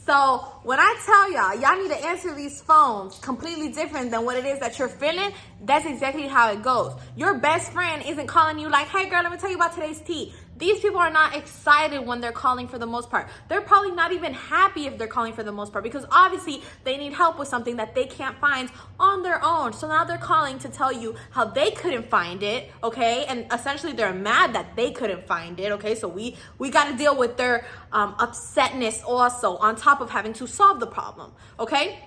So when I tell y'all need to answer these phones completely different than what it is that you're feeling, that's exactly how it goes. Your best friend isn't calling you like, hey girl, let me tell you about today's tea. These people are not excited when they're calling for the most part. They're probably not even happy if they're calling for the most part, because obviously they need help with something that they can't find on their own. So now they're calling to tell you how they couldn't find it, okay? And essentially they're mad that they couldn't find it, okay? So we got to deal with their upsetness also on top of having to solve the problem, okay?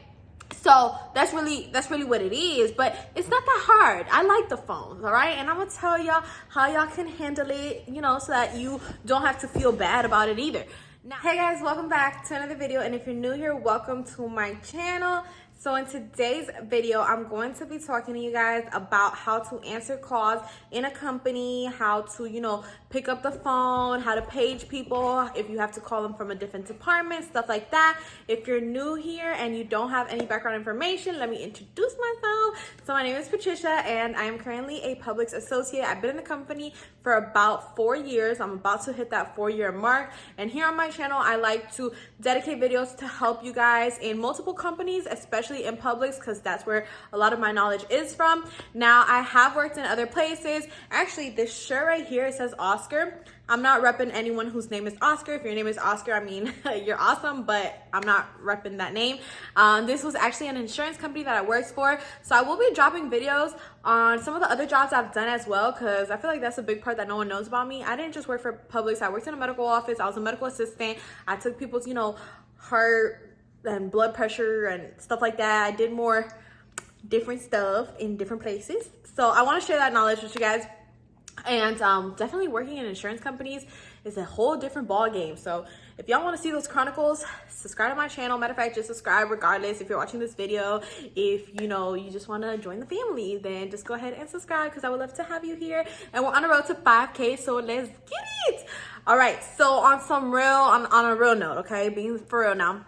So that's really what it is, but it's not that hard. I like the phones, all right? And I'm gonna tell y'all how y'all can handle it, you know, so that you don't have to feel bad about it either. Now, hey guys, welcome back to another video. And if you're new here, welcome to my channel. So in today's video, I'm going to be talking to you guys about how to answer calls in a company, how to, you know, pick up the phone, how to page people, if you have to call them from a different department, stuff like that. If you're new here and you don't have any background information, let me introduce myself. So my name is Patricia and I am currently a Publix associate. I've been in the company for about 4 years. I'm about to hit that 4-year mark. And here on my channel, I like to dedicate videos to help you guys in multiple companies, especially in Publix, because that's where a lot of my knowledge is from. Now, I have worked in other places. Actually, this shirt right here, it says Oscar. I'm not repping anyone whose name is Oscar. If your name is Oscar, I mean, you're awesome, but I'm not repping that name. This was actually an insurance company that I worked for. So I will be dropping videos on some of the other jobs I've done as well, because I feel like that's a big part that no one knows about me. I didn't just work for Publix. I worked in a medical office. I was a medical assistant. I took people's, you know, heart and blood pressure and stuff like that. I did more different stuff in different places. So I want to share that knowledge with you guys. And definitely working in insurance companies is a whole different ball game. So if y'all want to see those chronicles, subscribe to my channel. Matter of fact, just subscribe regardless if you're watching this video. If you know you just want to join the family, then just go ahead and subscribe, because I would love to have you here. And we're on the road to 5K, so let's get it. All right, so on a real note, okay, being for real now,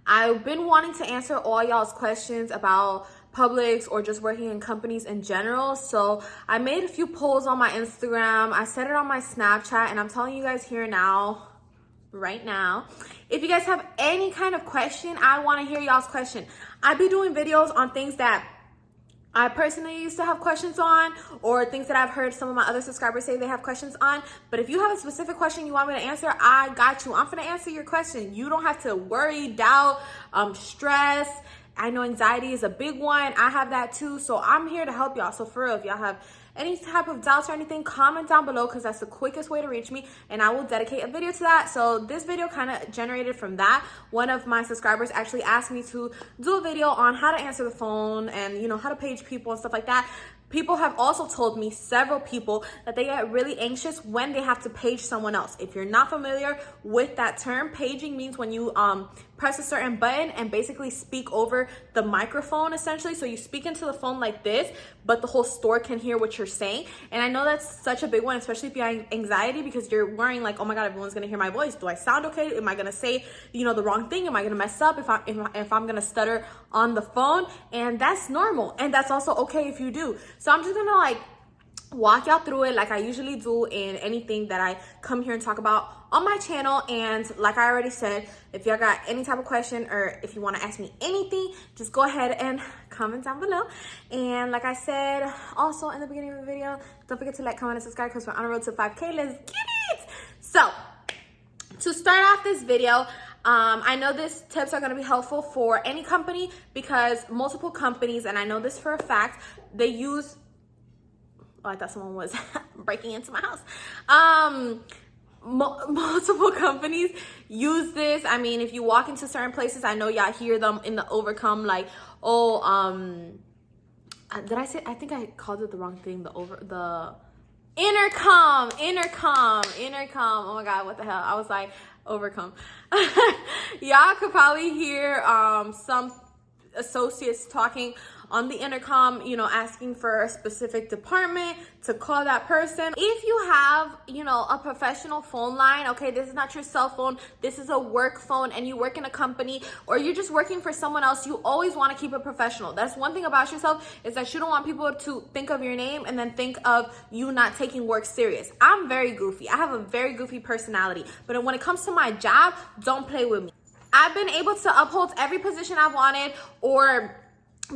I've been wanting to answer all y'all's questions about Publix or just working in companies in general. So I made a few polls on my Instagram. I said it on my Snapchat, and I'm telling you guys here now, right now, if you guys have any kind of question, I want to hear y'all's question. I be doing videos on things that I personally used to have questions on, or things that I've heard some of my other subscribers say they have questions on. But if you have a specific question you want me to answer, I got you. I'm gonna answer your question. You don't have to worry, doubt, stress. I know anxiety is a big one. I have that too. So I'm here to help y'all. So for real, if y'all have any type of doubts or anything, comment down below, because that's the quickest way to reach me, and I will dedicate a video to that. So this video kind of generated from that. One of my subscribers actually asked me to do a video on how to answer the phone and, you know, how to page people and stuff like that. People have also told me, several people, that they get really anxious when they have to page someone else. If you're not familiar with that term, paging means when you press a certain button and basically speak over the microphone, essentially. So you speak into the phone like this, but the whole store can hear what you're saying. And I know that's such a big one, especially if you have anxiety, because you're worrying like, oh my God, everyone's gonna hear my voice. Do I sound okay? Am I gonna say, you know, the wrong thing? Am I gonna mess up if I'm gonna stutter on the phone? And that's normal. And that's also okay if you do. So I'm just gonna like walk y'all through it like I usually do in anything that I come here and talk about on my channel. And like I already said, if y'all got any type of question, or if you want to ask me anything, just go ahead and comment down below. And like I said also in the beginning of the video, don't forget to like, comment, and subscribe, because we're on the road to 5K. Let's get it. So to start off this video, I know these tips are going to be helpful for any company, because multiple companies, and I know this for a fact, they use, oh, I thought someone was breaking into my house. Multiple companies use this. I mean, if you walk into certain places, I know y'all hear them in the overcome, like, oh, did I say, I think I called it the wrong thing, the intercom. Oh my God, what the hell? I was like, overcome. Y'all could probably hear some associates talking on the intercom, you know, asking for a specific department to call that person. If you have, you know, a professional phone line, okay, this is not your cell phone, this is a work phone, and you work in a company, or you're just working for someone else, you always want to keep it professional. That's one thing about yourself, is that you don't want people to think of your name and then think of you not taking work serious. I'm very goofy. I have a very goofy personality, but when it comes to my job, don't play with me. I've been able to uphold every position I wanted, or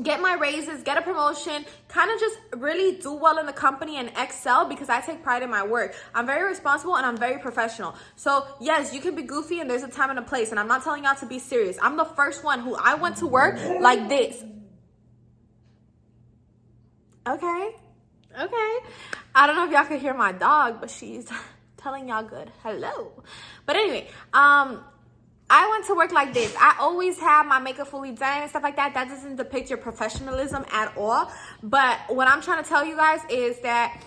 get my raises, get a promotion, kind of just really do well in the company and excel, because I take pride in my work. I'm very responsible and I'm very professional. So yes, you can be goofy and there's a time and a place, and I'm not telling y'all to be serious. I'm the first one who I went to work like this. Okay. I don't know if y'all could hear my dog, but she's telling y'all good hello. But anyway, I went to work like this. I always have my makeup fully done and stuff like that. That doesn't depict your professionalism at all. But what I'm trying to tell you guys is that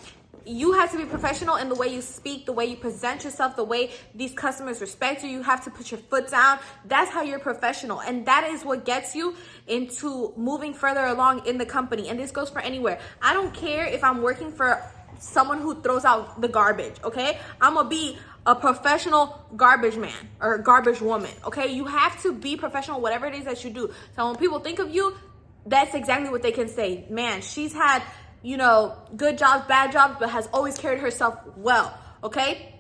you have to be professional in the way you speak, the way you present yourself, the way these customers respect you. You have to put your foot down. That's how you're professional. And that is what gets you into moving further along in the company. And this goes for anywhere. I don't care if I'm working for someone who throws out the garbage, okay? I'm gonna be a professional garbage man or garbage woman, okay? You have to be professional, whatever it is that you do. So when people think of you, that's exactly what they can say. Man, she's had, you know, good jobs, bad jobs, but has always carried herself well, okay?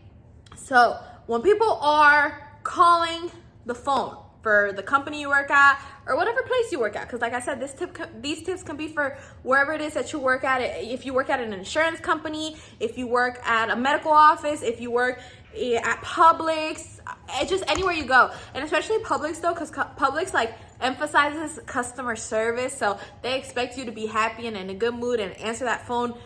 So when people are calling the phone for the company you work at or whatever place you work at, because like I said, these tips can be for wherever it is that you work at. If you work at an insurance company, if you work at a medical office, if you work at Publix, just anywhere you go. And especially Publix though, because Publix like emphasizes customer service, so they expect you to be happy and in a good mood and answer that phone,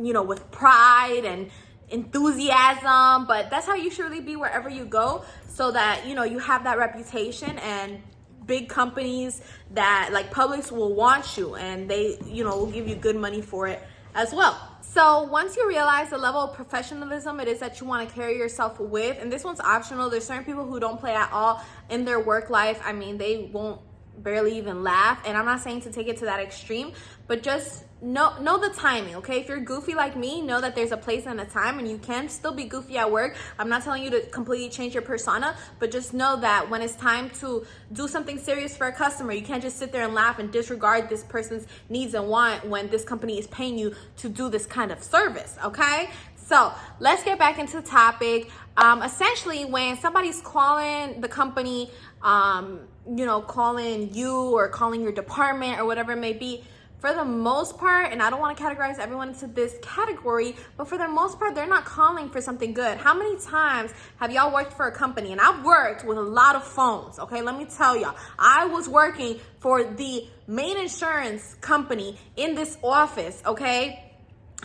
you know, with pride and enthusiasm. But that's how you should really be wherever you go, so that, you know, you have that reputation, and big companies that like Publix will want you, and they, you know, will give you good money for it as well. So once you realize the level of professionalism it is that you want to carry yourself with, and this one's optional. There's certain people who don't play at all in their work life. I mean, they won't barely even laugh, and I'm not saying to take it to that extreme, but just know the timing, okay? If you're goofy like me, know that there's a place and a time, and you can still be goofy at work. I'm not telling you to completely change your persona, but just know that when it's time to do something serious for a customer, you can't just sit there and laugh and disregard this person's needs and want when this company is paying you to do this kind of service, okay? So let's get back into the topic. Essentially, when somebody's calling the company, you know, calling you or calling your department or whatever it may be, for the most part, and I don't want to categorize everyone into this category, but for the most part, they're not calling for something good. How many times have y'all worked for a company? And I've worked with a lot of phones, okay? Let me tell y'all. I was working for the main insurance company in this office, okay?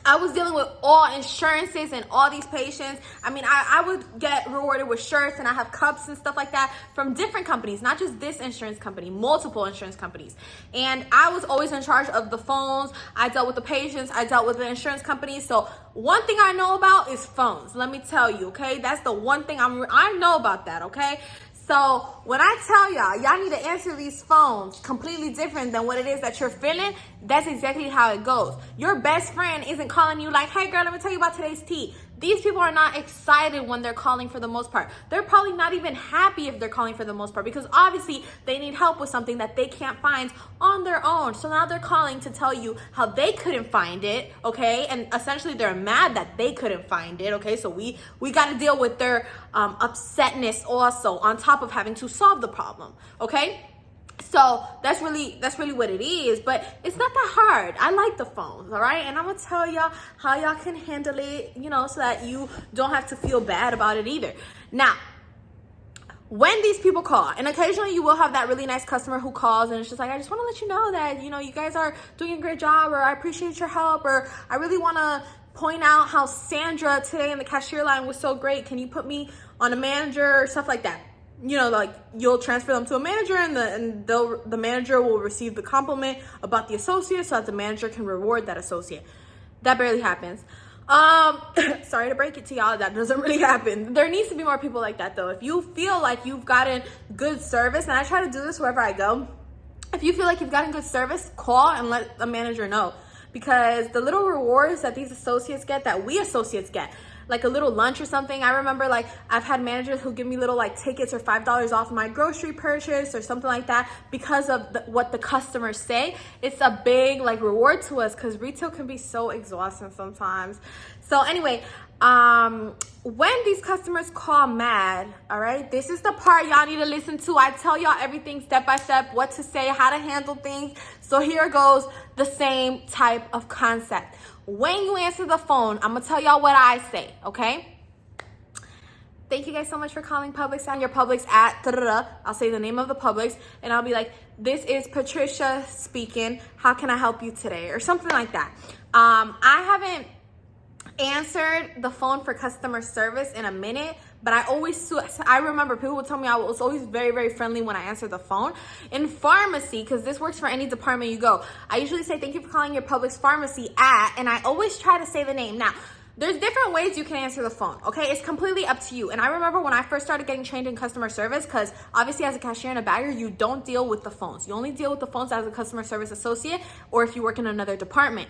I was dealing with all insurances and all these patients. I mean, I would get rewarded with shirts, and I have cups and stuff like that from different companies, not just this insurance company, multiple insurance companies. And I was always in charge of the phones. I dealt with the patients. I dealt with the insurance companies. So one thing I know about is phones. Let me tell you, okay? That's the one thing I know about that, okay? So when I tell y'all need to answer these phones completely different than what it is that you're feeling, that's exactly how it goes. Your best friend isn't calling you like, hey girl, let me tell you about today's tea. These people are not excited when they're calling for the most part. They're probably not even happy if they're calling for the most part, because obviously they need help with something that they can't find on their own. So now they're calling to tell you how they couldn't find it, okay? And essentially they're mad that they couldn't find it, okay? So we got to deal with their upsetness also, on top of having to solve the problem, okay? So that's really what it is, but it's not that hard. I like the phones, all right? And I'm gonna tell y'all how y'all can handle it, you know, so that you don't have to feel bad about it either. Now, when these people call, and occasionally you will have that really nice customer who calls and it's just like, I just want to let you know that, you know, you guys are doing a great job, or I appreciate your help, or I really want to point out how Sandra today in the cashier line was so great. Can you put me on a manager or stuff like that? You know, like you'll transfer them to a manager, and the manager will receive the compliment about the associate, so that the manager can reward that associate. That barely happens. Sorry to break it to y'all, that doesn't really happen. There needs to be more people like that though. If you feel like you've gotten good service, and I try to do this wherever I go, if you feel like you've gotten good service, call and let the manager know, because the little rewards that these associates get, that we associates get, like a little lunch or something. I remember, like, I've had managers who give me little like tickets or $5 off my grocery purchase or something like that because of what the customers say. It's a big like reward to us, because retail can be so exhausting sometimes. So anyway, when these customers call mad, all right, this is the part y'all need to listen to. I tell y'all everything step by step, what to say, how to handle things. So here goes the same type of concept. When you answer the phone, I'm gonna tell y'all what I say, okay? Thank you guys so much for calling Publix on your Publix at da-da-da. I'll say the name of the Publix and I'll be like, this is Patricia speaking. How can I help you today? Or something like that. I haven't answered the phone for customer service in a minute, but I remember people would tell me I was always very, very friendly when I answered the phone. In pharmacy, because this works for any department you go, I usually say thank you for calling your Publix pharmacy at, and I always try to say the name. Now, there's different ways you can answer the phone, okay? It's completely up to you. And I remember when I first started getting trained in customer service, because obviously as a cashier and a bagger, you don't deal with the phones. You only deal with the phones as a customer service associate or if you work in another department.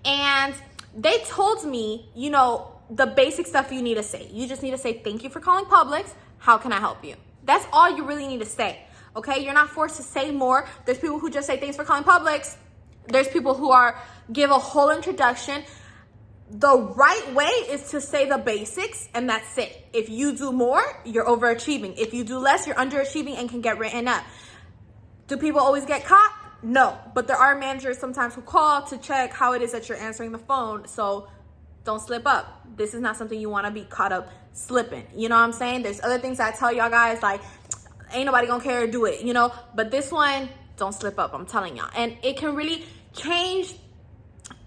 And they told me, you know, the basic stuff you need to say. You just need to say, thank you for calling Publix. How can I help you? That's all you really need to say, okay? You're not forced to say more. There's people who just say, thanks for calling Publix. There's people who give a whole introduction. The right way is to say the basics and that's it. If you do more, you're overachieving. If you do less, you're underachieving and can get written up. Do people always get caught? No, but there are managers sometimes who call to check how it is that you're answering the phone. So don't slip up. This is not something you want to be caught up slipping. You know what I'm saying? There's other things I tell y'all guys, like, ain't nobody gonna care, do it, you know? But this one, don't slip up, I'm telling y'all. And it can really change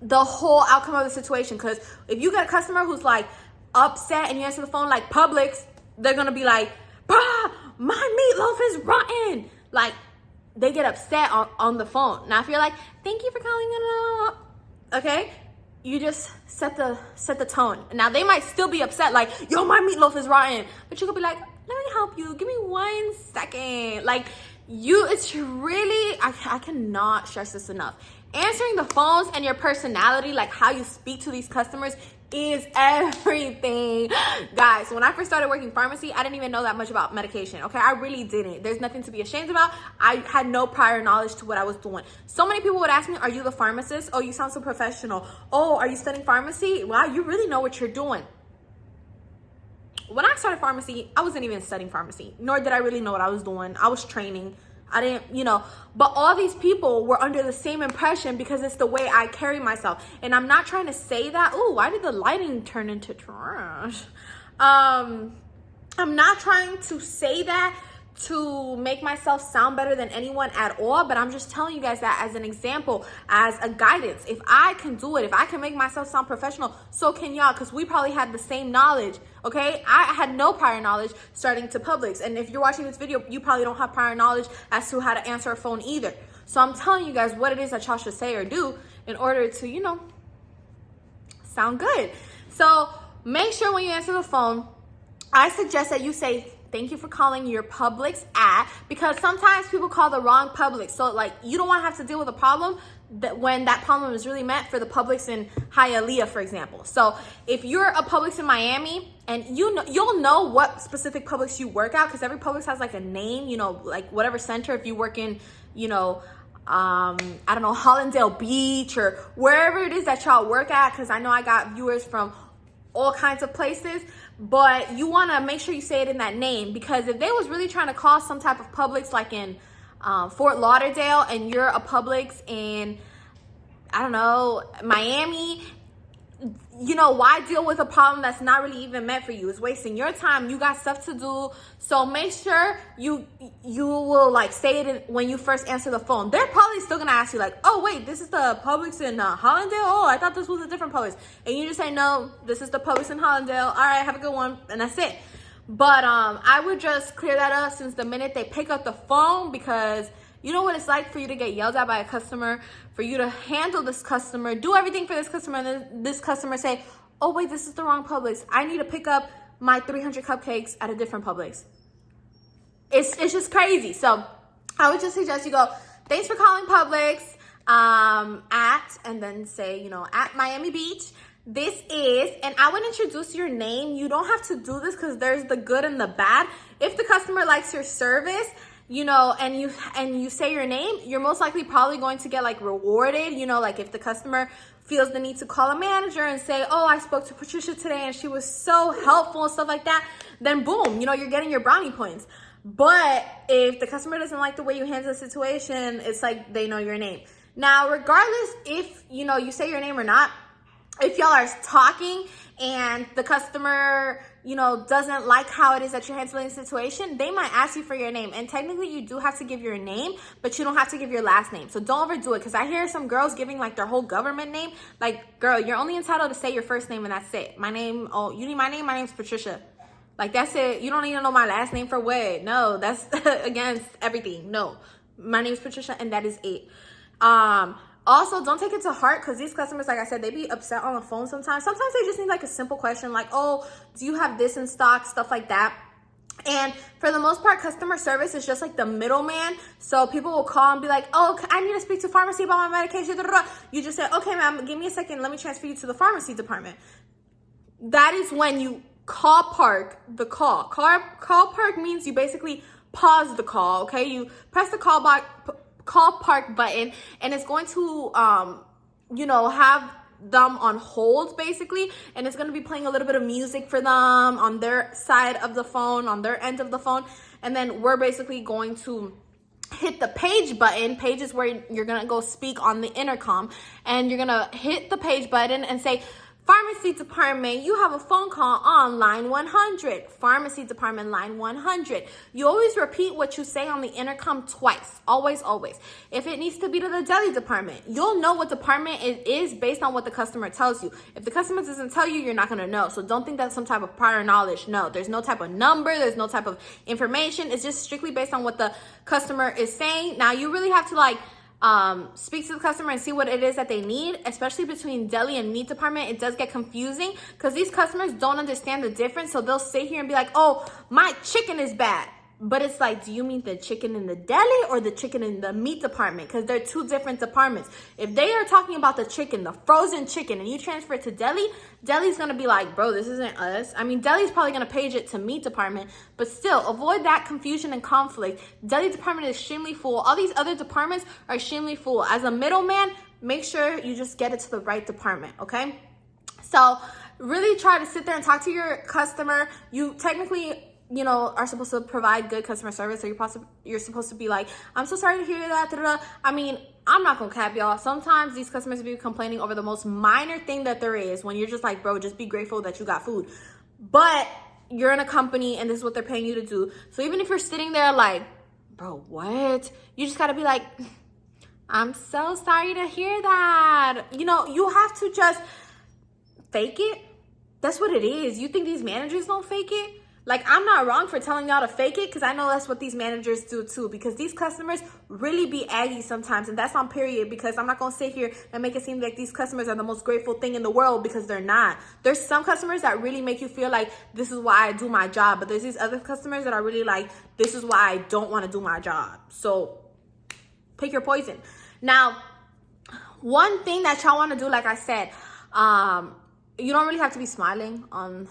the whole outcome of the situation, because if you get a customer who's like upset and you answer the phone like Publix, they're gonna be like, bruh, my meatloaf is rotten. Like, they get upset on the phone. Now if you're like, thank you for calling, okay, you just set the tone. Now they might still be upset, like, yo, my meatloaf is rotten, but you could be like, let me help you, give me 1 second. Like, it's really, I cannot stress this enough. Answering the phones and your personality, like how you speak to these customers, is everything. Guys, when I first started working pharmacy, I didn't even know that much about medication, okay? I really didn't. There's nothing to be ashamed about. I had no prior knowledge to what I was doing. So many people would ask me, are you the pharmacist? Oh, you sound so professional. Oh, are you studying pharmacy? Wow, you really know what you're doing. When I started pharmacy, I wasn't even studying pharmacy, nor did I really know what I was doing. I was training. I didn't, you know, but all these people were under the same impression because it's the way I carry myself. And I'm not trying to say that, ooh, why did the lighting turn into trash? I'm not trying to say that to make myself sound better than anyone at all, but I'm just telling you guys that as an example, as a guidance. If I can do it, if I can make myself sound professional, so can y'all, because we probably had the same knowledge, okay? I had no prior knowledge starting to Publix, and if you're watching this video, you probably don't have prior knowledge as to how to answer a phone either. So I'm telling you guys what it is that y'all should say or do in order to, you know, sound good. So make sure when you answer the phone, I suggest that you say, thank you for calling your Publix at, because sometimes people call the wrong Publix. So like, you don't want to have to deal with a problem that when that problem is really meant for the Publix in Hialeah, for example. So if you're a Publix in Miami and you'll know what specific Publix you work at, because every Publix has like a name, you know, like whatever center, if you work in, you know, I don't know, Hollandale Beach or wherever it is that y'all work at, because I know I got viewers from all kinds of places, but you want to make sure you say it in that name, because if they was really trying to call some type of Publix like in Fort Lauderdale and you're a Publix in, I don't know, Miami, you know, why deal with a problem that's not really even meant for you? It's wasting your time. You got stuff to do. So make sure you will like say it when you first answer the phone. They're probably still gonna ask you like, oh wait, this is the Publix in Hollandale? Oh, I thought this was a different Publix. And you just say, no, this is the Publix in Hollandale. All right, have a good one. And that's it. But I would just clear that up since the minute they pick up the phone, because you know what it's like for you to get yelled at by a customer, for you to handle this customer, do everything for this customer, and then this customer say, oh wait, this is the wrong Publix. I need to pick up my 300 cupcakes at a different Publix. It's just crazy. So I would just suggest you go, thanks for calling Publix at, and then say, you know, at Miami Beach. This is, and I would introduce your name. You don't have to do this because there's the good and the bad. If the customer likes your service, you know, and you say your name, you're most likely probably going to get like rewarded, you know, like if the customer feels the need to call a manager and say, oh, I spoke to Patricia today and she was so helpful and stuff like that, then boom, you know, you're getting your brownie points. But if the customer doesn't like the way you handle the situation, it's like they know your name. Now, regardless if, you know, you say your name or not, if y'all are talking and the customer, you know, doesn't like how it is that you're handling the situation, they might ask you for your name. And technically you do have to give your name, but you don't have to give your last name. So don't overdo it, because I hear some girls giving like their whole government name. Like, girl, you're only entitled to say your first name and that's it. My name, oh, you need my name? My name's Patricia. Like, that's it. You don't need to know my last name for what? No, that's against everything. No, my name is Patricia and that is it. Also, don't take it to heart, because these customers, like I said, they be upset on the phone sometimes. Sometimes they just need like a simple question like, oh, do you have this in stock? Stuff like that. And for the most part, customer service is just like the middleman. So people will call and be like, oh, I need to speak to pharmacy about my medication. You just say, okay, ma'am, give me a second. Let me transfer you to the pharmacy department. That is when you call park the call. Call park means you basically pause the call, okay? You press the call park button, and it's going to you know, have them on hold basically, and it's going to be playing a little bit of music for them on their side of the phone, on their end of the phone, and then we're basically going to hit the page button. Page is where you're going to go speak on the intercom, and you're going to hit the page button and say, pharmacy department, you have a phone call on line 100. Pharmacy department, line 100. You always repeat what you say on the intercom twice. Always, always. If it needs to be to the deli department, you'll know what department it is based on what the customer tells you. If the customer doesn't tell you, you're not going to know. So don't think that's some type of prior knowledge. No, there's no type of number. There's no type of information. It's just strictly based on what the customer is saying. Now, you really have to like speak to the customer and see what it is that they need, especially between deli and meat department. It does get confusing because these customers don't understand the difference. So they'll sit here and be like, oh, my chicken is bad. But it's like, do you mean the chicken in the deli or the chicken in the meat department? Because they're two different departments. If they are talking about the chicken, the frozen chicken, and you transfer it to deli, deli's going to be like, bro, this isn't us. I mean, deli's probably going to page it to meat department, but still, avoid that confusion and conflict. Deli department is extremely full. All these other departments are extremely full. As a middleman, make sure you just get it to the right department, okay? So really try to sit there and talk to your customer. You technically, you know, are supposed to provide good customer service. So you're supposed to be like, I'm so sorry to hear that. Da-da-da. I mean, I'm not gonna cap y'all. Sometimes these customers be complaining over the most minor thing that there is, when you're just like, bro, just be grateful that you got food. But you're in a company and this is what they're paying you to do. So even if you're sitting there like, bro, what? You just gotta be like, I'm so sorry to hear that. You know, you have to just fake it. That's what it is. You think these managers don't fake it? Like, I'm not wrong for telling y'all to fake it, because I know that's what these managers do too, because these customers really be aggy sometimes, and that's on period, because I'm not going to sit here and make it seem like these customers are the most grateful thing in the world, because they're not. There's some customers that really make you feel like this is why I do my job, but there's these other customers that are really like, this is why I don't want to do my job. So pick your poison. Now, one thing that y'all want to do, like I said, you don't really have to be smiling on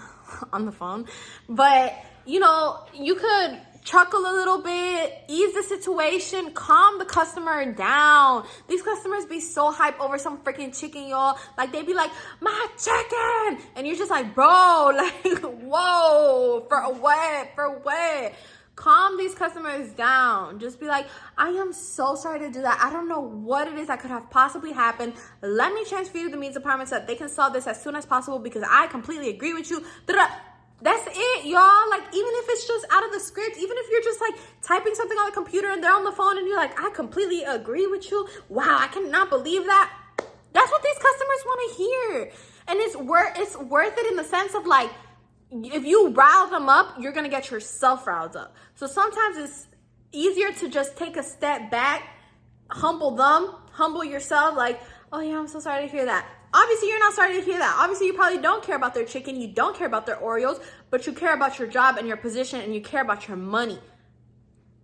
the phone, but you know, you could chuckle a little bit, ease the situation, calm the customer down. These customers be so hyped over some freaking chicken, y'all. Like, they be like, my chicken, and you're just like, bro, like, whoa, for what? Calm these customers down. Just be like, I am so sorry to do that. I don't know what it is that could have possibly happened. Let me transfer you to the meat department so that they can solve this as soon as possible, because I completely agree with you. That's it, y'all. Like, even if it's just out of the script, even if you're just like typing something on the computer and they're on the phone and you're like, I completely agree with you. Wow, I cannot believe that. That's what these customers want to hear. And it's worth it in the sense of like, if you rile them up, you're going to get yourself riled up. So sometimes it's easier to just take a step back, humble them, humble yourself, like, oh yeah, I'm so sorry to hear that. Obviously, you're not sorry to hear that. Obviously, you probably don't care about their chicken, you don't care about their Oreos, but you care about your job and your position, and you care about your money.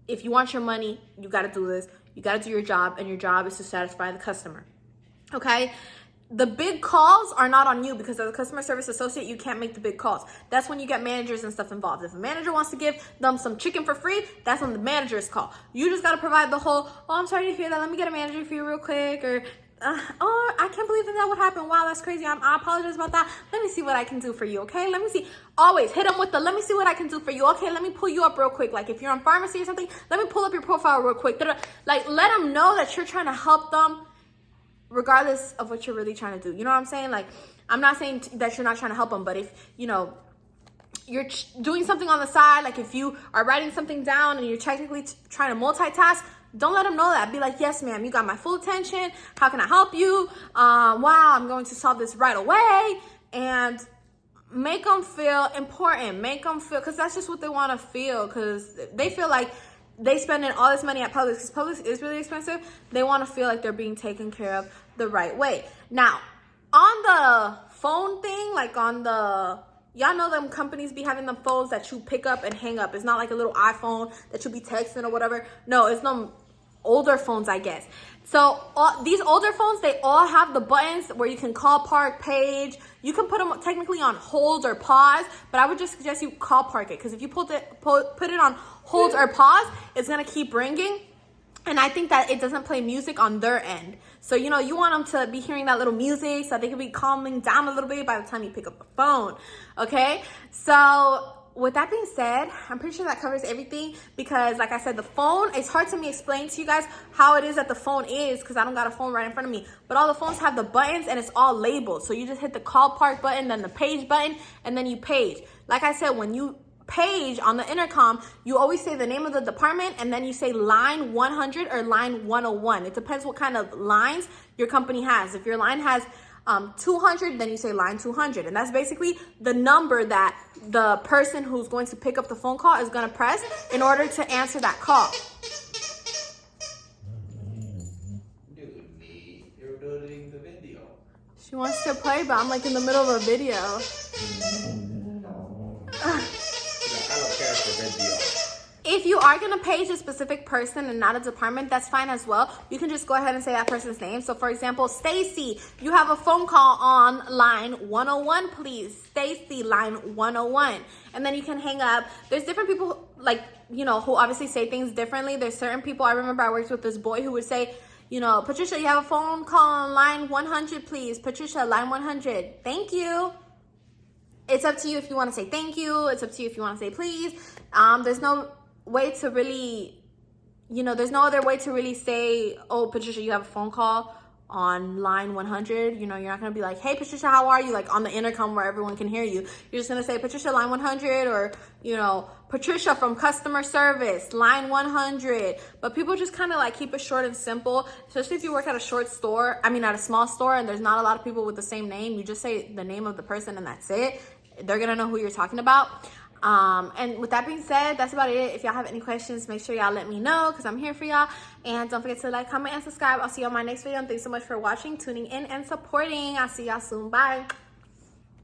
If you want your money, you got to do this. You got to do your job, and your job is to satisfy the customer. Okay? The big calls are not on you, because as a customer service associate, you can't make the big calls. That's when you get managers and stuff involved. If a manager wants to give them some chicken for free, that's on the manager's call. You just got to provide the whole, oh, I'm sorry to hear that. Let me get a manager for you real quick. Or oh, I can't believe that would happen. Wow, that's crazy. I apologize about that. Let me see what I can do for you, okay? Let me see. Always hit them with the, let me see what I can do for you. Okay, let me pull you up real quick. Like if you're on pharmacy or something, let me pull up your profile real quick. Like let them know that you're trying to help them regardless of what you're really trying to do. You know what I'm saying? Like, I'm not saying that you're not trying to help them, but if, you know, you're doing something on the side, like if you are writing something down and you're technically trying to multitask, don't let them know that. Be like, yes, ma'am, you got my full attention. How can I help you? Wow, I'm going to solve this right away. And make them feel important. Make them feel, because that's just what they want to feel, because they feel like they spending all this money at Publix, because Publix is really expensive. They want to feel like they're being taken care of the right way. Now, on the phone thing, like on the, y'all know them companies be having them phones that you pick up and hang up. It's not like a little iPhone that you'll be texting or whatever. No, it's them older phones, I guess. So these older phones, they all have the buttons where you can call, park, page. You can put them technically on hold or pause, but I would just suggest you call, park it, because if you put it on hold or pause, it's gonna keep ringing. And I think that it doesn't play music on their end. So, you know, you want them to be hearing that little music so that they can be calming down a little bit by the time you pick up the phone, okay? So with that being said, I'm pretty sure that covers everything, because like I said, the phone, it's hard to me explain to you guys how it is that the phone is, because I don't got a phone right in front of me. But all the phones have the buttons and it's all labeled. So you just hit the call, park button, then the page button, and then you page. Like I said, when you page on the intercom, you always say the name of the department, and then you say line 100 or line 101. It depends what kind of lines your company has. If your line has 200, then you say line 200, and that's basically the number that the person who's going to pick up the phone call is going to press in order to answer that call. You're doing the video. She wants to play, but I'm like in the middle of a video. I don't care for video. If you are going to page a specific person and not a department, that's fine as well. You can just go ahead and say that person's name. So for example, Stacy, you have a phone call on line 101, please. Stacy, line 101. And then you can hang up. There's different people, like, you know, who obviously say things differently. There's certain people, I remember I worked with this boy who would say, you know, Patricia, you have a phone call on line 100, please. Patricia, line 100. Thank you. It's up to you if you want to say thank you. It's up to you if you want to say please. There's no way to really, you know, there's no other way to really say, oh, Patricia, you have a phone call on line 100. You know, you're not going to be like, hey, Patricia, how are you? Like on the intercom where everyone can hear you. You're just going to say, Patricia, line 100, or, you know, Patricia from customer service, line 100. But people just kind of like keep it short and simple, especially if you work at a at a small store and there's not a lot of people with the same name. You just say the name of the person and that's it. They're going to know who you're talking about. And with that being said, that's about it. If y'all have any questions, make sure y'all let me know, because I'm here for y'all. And don't forget to like, comment, and subscribe. I'll see you on my next video. And thanks so much for watching, tuning in, and supporting. I'll see y'all soon. Bye.